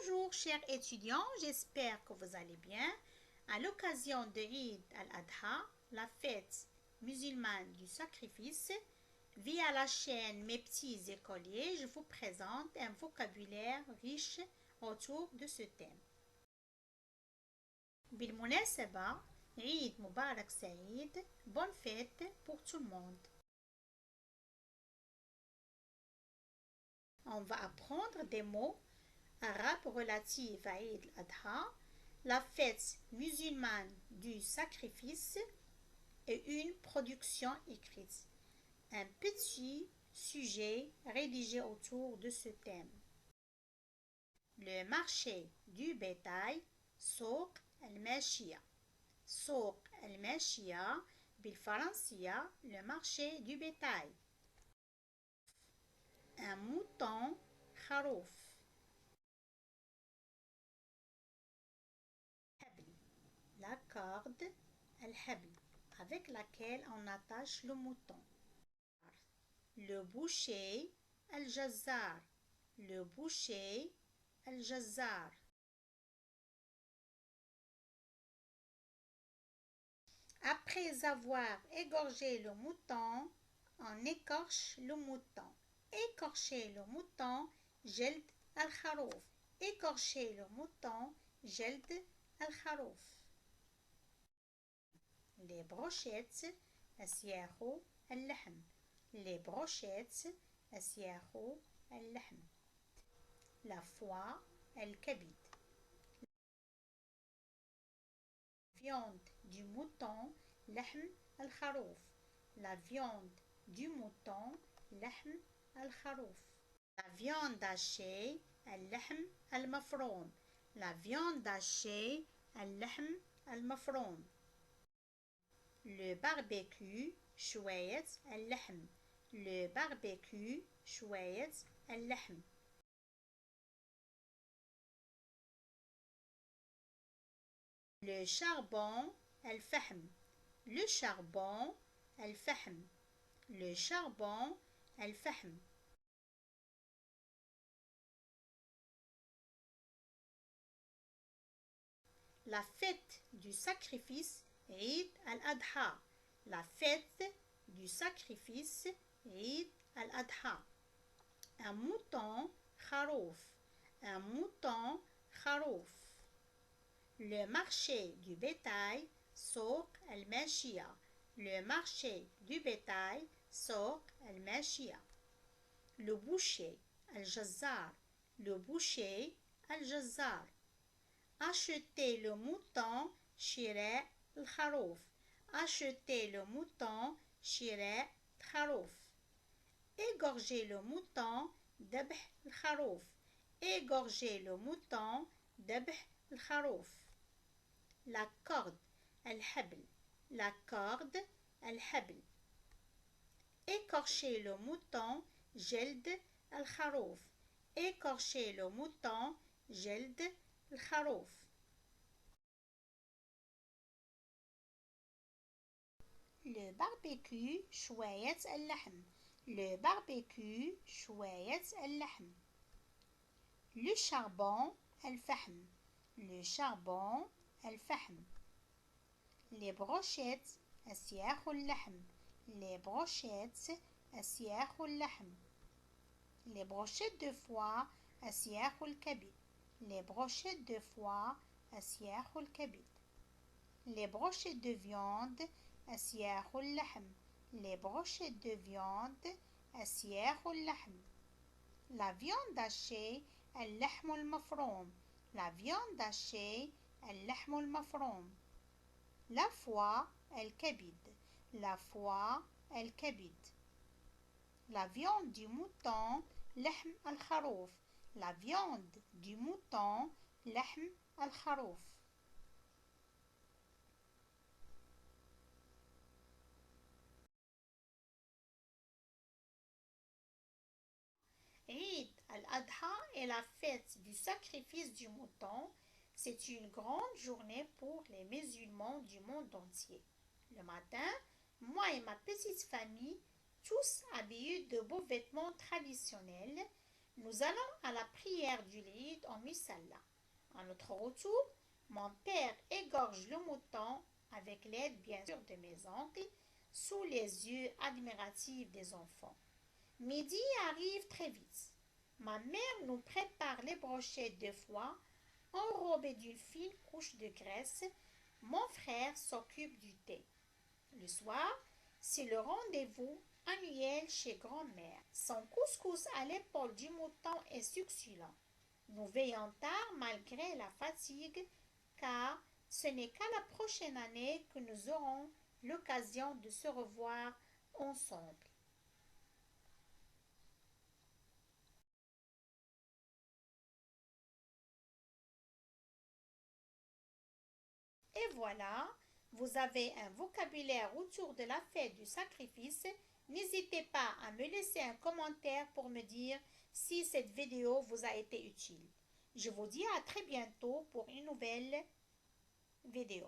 Bonjour chers étudiants, j'espère que vous allez bien. À l'occasion de Eid al-Adha, la fête musulmane du sacrifice, via la chaîne Mes petits écoliers, je vous présente un vocabulaire riche autour de ce thème. بالمناسبة عيد مبارك سعيد, bonne fête pour tout le monde. On va apprendre des mots arabes relatifs à Eid al-Adha, la fête musulmane du sacrifice et une production écrite. Un petit sujet rédigé autour de ce thème. Le marché du bétail, سوق الماشية. سوق الماشية بالفرنسية, le marché du bétail. Un mouton, خروف. La corde, الحبل, avec laquelle on attache le mouton. Le boucher, الجزار. Le boucher, الجزار. Après avoir égorgé le mouton, on écorche le mouton. Écorcher le mouton, جلد الخروف. Écorcher le mouton, جلد الخروف. Les brochettes, أسياخ اللحم. Les brochettes, أسياخ اللحم. La foie, الكبد. Viande du mouton, لحم الخروف. La viande du mouton, لحم الخروف. La viande hachée, اللحم المفروم. La viande hachée, اللحم المفروم. Le barbecue, شوية اللحم. Le barbecue, شوية اللحم. Le charbon, الفحم. Le charbon, الفحم. Le charbon, الفحم. La fête du sacrifice, Eid al-Adha. La fête du sacrifice, Eid al-Adha. Un mouton, خروف. Un mouton, خروف. Le marché du bétail, سوق الماشية. Le marché du bétail, سوق الماشية. Le boucher, الجزار. Le boucher, الجزار. Acheter le mouton, شراء الخروف. Acheter le mouton, شراء الخروف. Égorger le mouton, ذبح الخروف. Égorger le mouton, ذبح الخروف. La corde, الحبل. La corde, الحبل. Écorcher le mouton, جلد الخروف. Écorcher le mouton, جلد الخروف. Le barbecue, شوية اللحم. Le barbecue, شوية اللحم. Le charbon, الفحم. Le charbon, الفحم. Les brochettes, أسياخ اللحم. Les brochettes, أسياخ اللحم. Les brochettes de foie, أسياخ الكبد. Les brochettes de foie, أسياخ الكبد. Les brochettes de viande, أسياخ اللحم. Les brochettes de viande, أسياخ اللحم. La viande hachée, اللحم المفروم. La viande hachée, اللحم المفروم. La foie, الكبد. La foie, الكبد. La viande du mouton, لحم الخروف. La viande du mouton, لحم الخروف. Eid al-Adha est la fête du sacrifice du mouton. C'est une grande journée pour les musulmans du monde entier. Le matin, moi et ma petite famille, tous habillés de beaux vêtements traditionnels, Nous allons à la prière du Eid en Musalla. À notre retour, mon père égorge le mouton avec l'aide bien sûr de mes oncles, sous les yeux admiratifs des enfants. Midi arrive très vite. Ma mère nous prépare les brochettes de foie enrobées d'une fine couche de graisse. Mon frère s'occupe du thé. Le soir, c'est le rendez-vous annuel chez grand-mère. Son couscous à l'épaule du mouton est succulent. Nous veillons tard malgré la fatigue, car ce n'est qu'à la prochaine année que nous aurons l'occasion de se revoir ensemble. Et voilà, vous avez un vocabulaire autour de la fête du sacrifice. N'hésitez pas à me laisser un commentaire pour me dire si cette vidéo vous a été utile. Je vous dis à très bientôt pour une nouvelle vidéo.